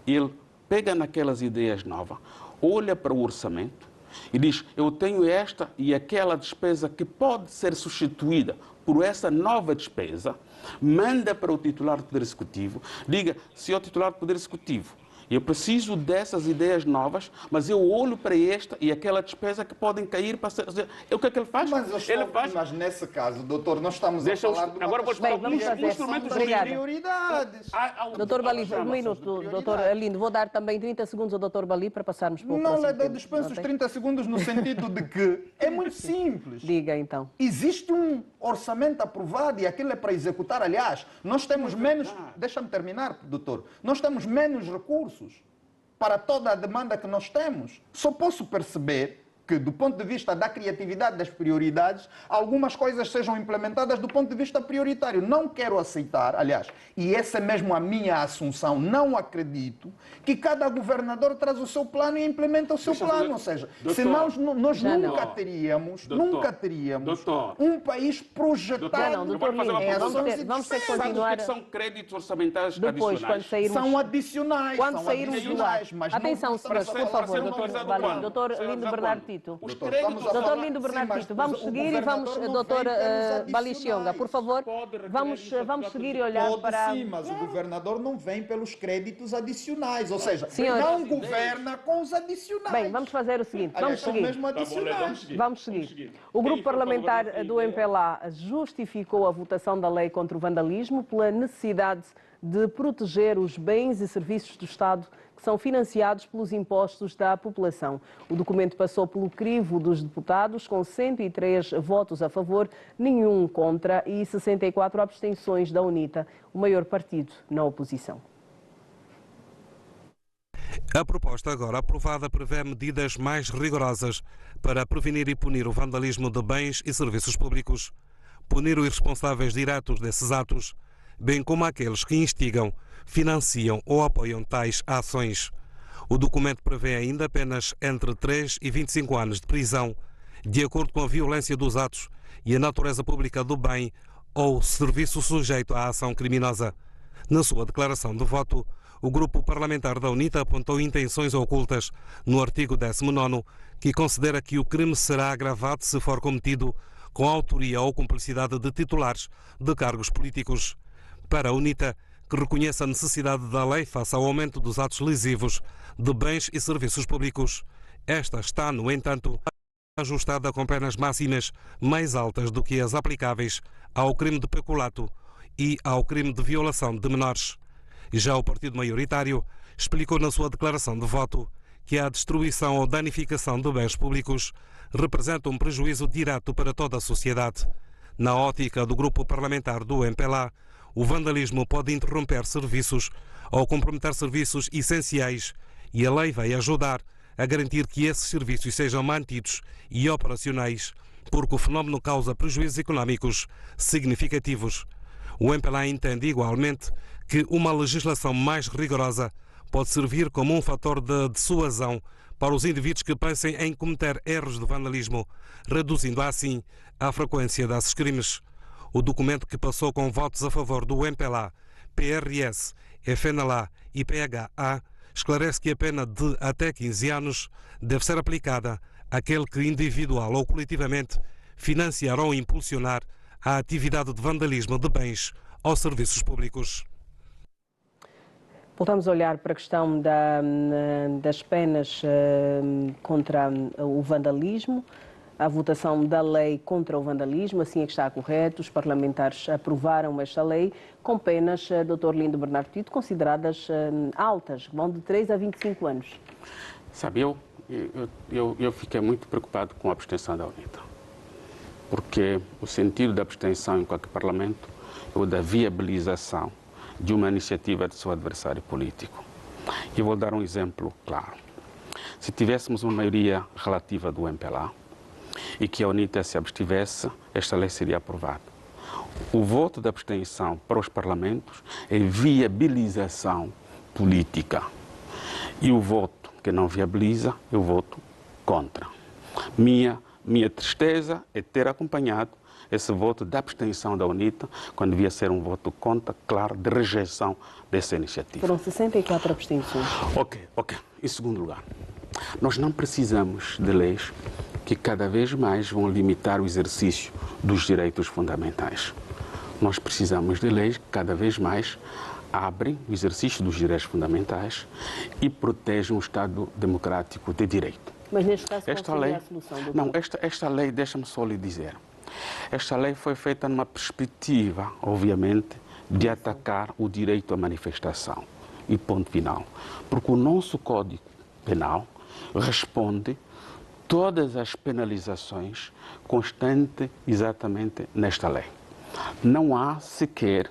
ele pega naquelas ideias novas, olha para o orçamento e diz: eu tenho esta e aquela despesa que pode ser substituída por essa nova despesa, manda para o titular do Poder Executivo, diga: senhor titular do Poder Executivo, eu preciso dessas ideias novas, mas eu olho para esta e aquela despesa que podem cair para ser... O que é que ele faz?
Mas nesse caso, doutor, nós estamos a falar de
agora vou explicar um instrumento jurídico.
Prioridades.
Doutor Bali, um minuto, doutor Lindo. Vou dar também 30 segundos ao doutor Bali para passarmos para o próximo tema.
Não lhe dispenso os 30 segundos no sentido de que é muito simples.
Diga então.
Existe um orçamento aprovado e aquilo é para executar. Aliás, nós temos menos... Deixa-me terminar, doutor. Nós temos menos recursos para toda a demanda que nós temos. Só posso perceber que, do ponto de vista da criatividade das prioridades, algumas coisas sejam implementadas do ponto de vista prioritário. Não quero aceitar, aliás, e essa é mesmo a minha assunção, não acredito que cada governador traz o seu plano e implementa o seu plano. Ou seja, senão nós nunca teríamos um país projetado em ações.
Vamos ter que continuar.
São créditos orçamentais
depois,
adicionais.
Quando sairmos,
são adicionais.
Quando sairmos do ar.
Mas
atenção, senhores, por favor, doutor Lindo Bernardo Tito. Doutor Lindo Bernardo Tito, vamos seguir e vamos, doutor Balixionga, por favor, vamos seguir e olhar para...
Sim, mas o governador não vem pelos créditos adicionais, ou seja,
senhores,
não governa com os adicionais.
Bem, vamos fazer o seguinte, vamos seguir. Vamos seguir. O grupo parlamentar do MPLA justificou a votação da lei contra o vandalismo pela necessidade de proteger os bens e serviços do Estado que são financiados pelos impostos da população. O documento passou pelo crivo dos deputados, com 103 votos a favor, nenhum contra e 64 abstenções da UNITA, o maior partido na oposição.
A proposta agora aprovada prevê medidas mais rigorosas para prevenir e punir o vandalismo de bens e serviços públicos, punir os responsáveis diretos desses atos, bem como aqueles que instigam, financiam ou apoiam tais ações. O documento prevê ainda penas entre 3 e 25 anos de prisão, de acordo com a violência dos atos e a natureza pública do bem ou serviço sujeito à ação criminosa. Na sua declaração de voto, o grupo parlamentar da UNITA apontou intenções ocultas no artigo 19º, que considera que o crime será agravado se for cometido com a autoria ou cumplicidade de titulares de cargos políticos. Para a UNITA, que reconhece a necessidade da lei face ao aumento dos atos lesivos de bens e serviços públicos, esta está, no entanto, ajustada com penas máximas mais altas do que as aplicáveis ao crime de peculato e ao crime de violação de menores. Já o partido maioritário explicou na sua declaração de voto que a destruição ou danificação de bens públicos representa um prejuízo direto para toda a sociedade. Na ótica do grupo parlamentar do MPLA, o vandalismo pode interromper serviços ou comprometer serviços essenciais e a lei vai ajudar a garantir que esses serviços sejam mantidos e operacionais, porque o fenómeno causa prejuízos económicos significativos. O MPLA entende igualmente que uma legislação mais rigorosa pode servir como um fator de dissuasão para os indivíduos que pensem em cometer erros de vandalismo, reduzindo assim a frequência desses crimes. O documento, que passou com votos a favor do MPLA, PRS, FNLA e PHA, esclarece que a pena de até 15 anos deve ser aplicada àquele que individual ou coletivamente financiar ou impulsionar a atividade de vandalismo de bens ou serviços públicos.
Voltamos a olhar para a questão das penas contra o vandalismo. A votação da lei contra o vandalismo, assim é que está correto. Os parlamentares aprovaram esta lei com penas, Dr. Lindo Bernardo Tito, consideradas altas, vão de 3 a 25 anos.
Sabe, eu fiquei muito preocupado com a abstenção da UNITA, porque o sentido da abstenção em qualquer parlamento é o da viabilização de uma iniciativa de seu adversário político. E vou dar um exemplo claro. Se tivéssemos uma maioria relativa do MPLA e que a UNITA se abstivesse, esta lei seria aprovada. O voto de abstenção para os parlamentos é viabilização política. E o voto que não viabiliza é o voto contra. Minha tristeza é ter acompanhado esse voto de abstenção da UNITA, quando devia ser um voto contra, claro, de rejeição dessa iniciativa.
Foram 64 abstenções.
Ok. Em segundo lugar, nós não precisamos de leis que cada vez mais vão limitar o exercício dos direitos fundamentais. Nós precisamos de leis que cada vez mais abrem o exercício dos direitos fundamentais e protegem o Estado democrático de direito.
Mas neste caso,
esta
qual
lei,
seria a solução? Doutor?
Não, esta lei, deixa-me só lhe dizer, esta lei foi feita numa perspectiva, obviamente, de atacar o direito à manifestação. E ponto final. Porque o nosso Código Penal responde todas as penalizações constantes exatamente nesta lei. Não há sequer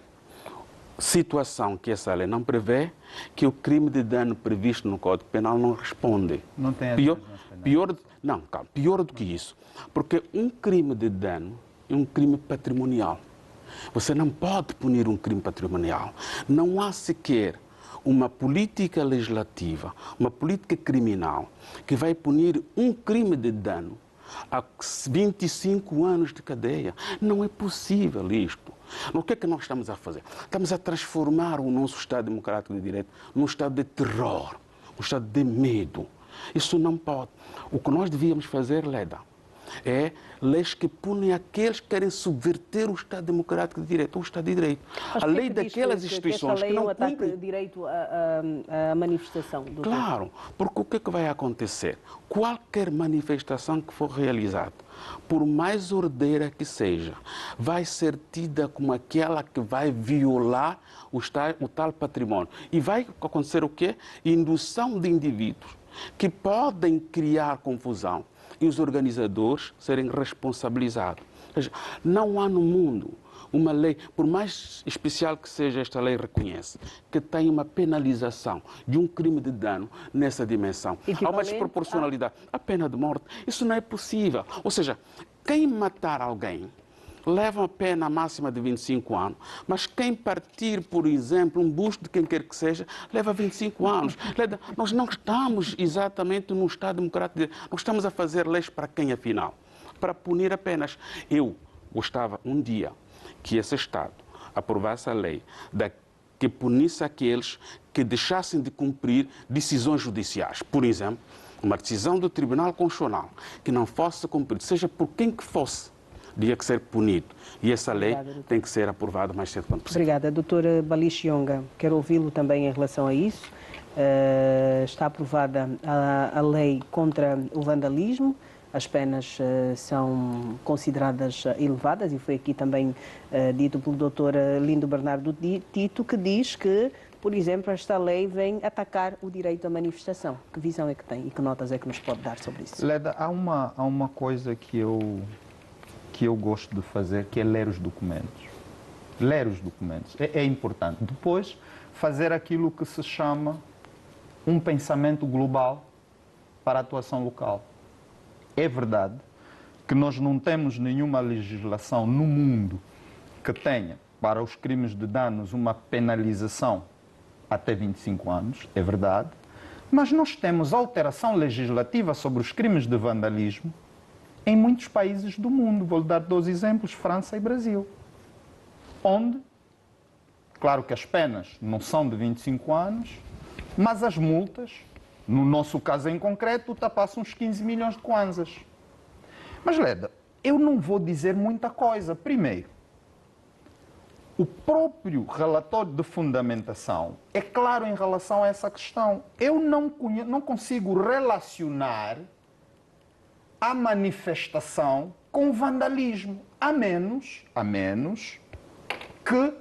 situação que essa lei não prevê que o crime de dano previsto no Código Penal não responde.
Não tem
Não, calma, pior do que isso. Porque um crime de dano é um crime patrimonial. Você não pode punir um crime patrimonial. Não há sequer uma política legislativa, uma política criminal que vai punir um crime de dano a 25 anos de cadeia. Não é possível isto. O que é que nós estamos a fazer? Estamos a transformar o nosso Estado Democrático de Direito num Estado de terror, um Estado de medo. Isso não pode. O que nós devíamos fazer, Leda, é leis que punem aqueles que querem subverter o Estado Democrático de Direito, o Estado de Direito.
A
lei daquelas instituições que não cumprem
o direito à manifestação.
Claro, porque o que é que vai acontecer? Qualquer manifestação que for realizada, por mais ordeira que seja, vai ser tida como aquela que vai violar o tal património. E vai acontecer o quê? Indução de indivíduos que podem criar confusão e os organizadores serem responsabilizados. Ou seja, não há no mundo uma lei, por mais especial que seja esta lei, reconhece que tem uma penalização de um crime de dano nessa dimensão. Há uma desproporcionalidade. A pena de morte, isso não é possível. Ou seja, quem matar alguém leva uma pena máxima de 25 anos, mas quem partir, por exemplo, um busto de quem quer que seja, leva 25 anos. Nós não estamos exatamente num Estado democrático, nós estamos a fazer leis para quem, afinal? Para punir apenas. Eu gostava um dia que esse Estado aprovasse a lei que punisse aqueles que deixassem de cumprir decisões judiciais. Por exemplo, uma decisão do Tribunal Constitucional que não fosse cumprida, seja por quem que fosse, tinha que ser punido. E essa lei tem que ser aprovada o mais cedo quanto possível.
Obrigada. Doutora Balixionga, quero ouvi-lo também em relação a isso. Está aprovada a lei contra o vandalismo. As penas são consideradas elevadas e foi aqui também dito pelo doutor Lindo Bernardo Tito, que diz que, por exemplo, esta lei vem atacar o direito à manifestação. Que visão é que tem e que notas é que nos pode dar sobre isso?
Leda, há uma coisa que eu gosto de fazer, que é ler os documentos. Ler os documentos é importante. Depois, fazer aquilo que se chama um pensamento global para a atuação local. É verdade que nós não temos nenhuma legislação no mundo que tenha, para os crimes de danos, uma penalização até 25 anos, é verdade, mas nós temos alteração legislativa sobre os crimes de vandalismo em muitos países do mundo. Vou dar 2 exemplos, França e Brasil. Onde, claro que as penas não são de 25 anos, mas as multas, no nosso caso em concreto, ultrapassam uns 15 milhões de kwanzas. Mas, Leda, eu não vou dizer muita coisa. Primeiro, o próprio relatório de fundamentação é claro em relação a essa questão. Eu não consigo relacionar a manifestação com vandalismo, a menos que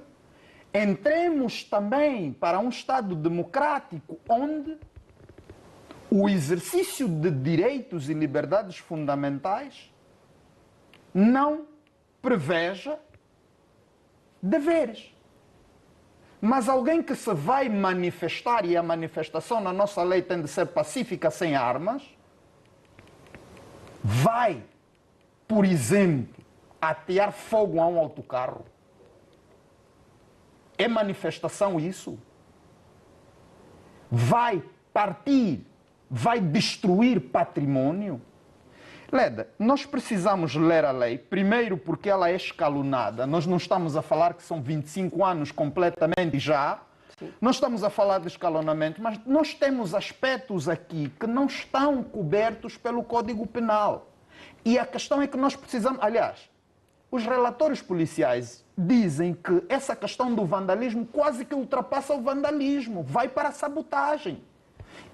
entremos também para um Estado democrático onde o exercício de direitos e liberdades fundamentais não preveja deveres. Mas alguém que se vai manifestar, e a manifestação na nossa lei tem de ser pacífica, sem armas, vai, por exemplo, atear fogo a um autocarro. É manifestação isso? Vai partir, vai destruir patrimônio? Leda, nós precisamos ler a lei, primeiro porque ela é escalonada. Nós não estamos a falar que são 25 anos completamente já. Sim. Nós estamos a falar de escalonamento, mas nós temos aspectos aqui que não estão cobertos pelo Código Penal. E a questão é que nós precisamos... Aliás, os relatórios policiais dizem que essa questão do vandalismo quase que ultrapassa o vandalismo, vai para a sabotagem.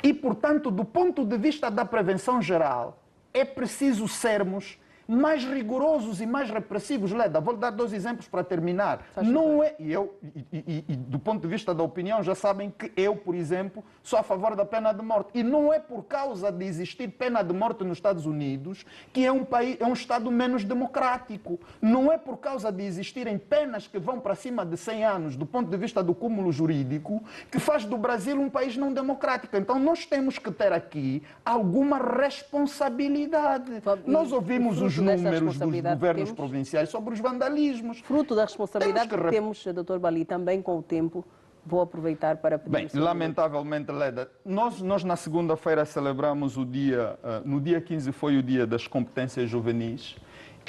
E, portanto, do ponto de vista da prevenção geral, é preciso sermos mais rigorosos e mais repressivos. Leda, vou dar 2 exemplos para terminar. Não é, e do ponto de vista da opinião, já sabem que eu, por exemplo, sou a favor da pena de morte. E não é por causa de existir pena de morte nos Estados Unidos que é um Estado menos democrático. Não é por causa de existirem penas que vão para cima de 100 anos, do ponto de vista do cúmulo jurídico, que faz do Brasil um país não democrático. Então nós temos que ter aqui alguma responsabilidade. Nós ouvimos os números dos governos provinciais sobre os vandalismos.
Fruto da responsabilidade que temos, Dr. Bali, também com o tempo. Vou aproveitar para pedir...
Bem, lamentavelmente, Leda, nós na segunda-feira celebramos o dia, no dia 15 foi o dia das competências juvenis,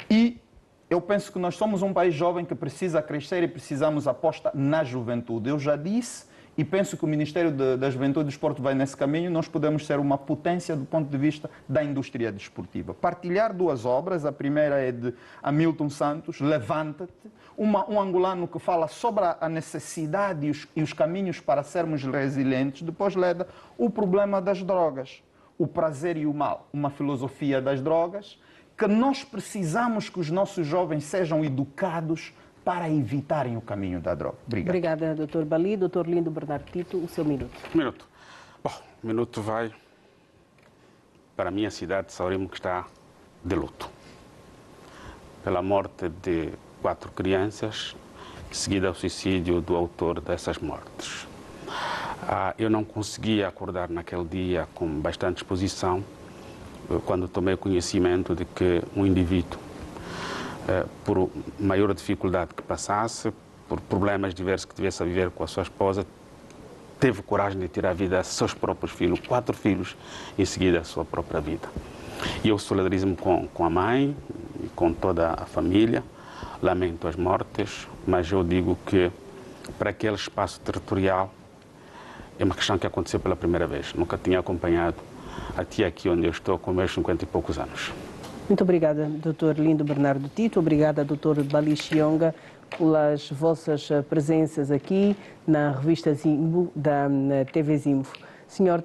e eu penso que nós somos um país jovem que precisa crescer e precisamos apostar na juventude. Eu já disse, e penso que o Ministério da Juventude e do Desporto vai nesse caminho, nós podemos ser uma potência do ponto de vista da indústria desportiva. Partilhar 2 obras, a primeira é de Hamilton Santos, Levanta-te, um angolano que fala sobre a necessidade e os caminhos para sermos resilientes. Depois, Leda, o problema das drogas, o prazer e o mal, uma filosofia das drogas, que nós precisamos que os nossos jovens sejam educados para evitarem o caminho da droga. Obrigado.
Obrigada, Dr. Bali. Dr. Lindo Bernardo Tito, o seu minuto.
Minuto. Bom, o minuto vai para a minha cidade de Saurimo, que está de luto pela morte de 4 crianças, seguida ao suicídio do autor dessas mortes. Eu não conseguia acordar naquele dia com bastante disposição quando tomei conhecimento de que um indivíduo, por maior dificuldade que passasse, por problemas diversos que tivesse a viver com a sua esposa, teve coragem de tirar a vida a seus próprios filhos, 4 filhos, em seguida a sua própria vida. E eu solidarizo-me com a mãe e com toda a família, lamento as mortes, mas eu digo que para aquele espaço territorial é uma questão que aconteceu pela primeira vez. Nunca tinha acompanhado até aqui onde eu estou com meus 50 e poucos anos.
Muito obrigada, Dr. Lindo Bernardo Tito. Obrigada, Dr. Bali Chionga, pelas vossas presenças aqui na revista Zimbo da TV Zimbo. Senhor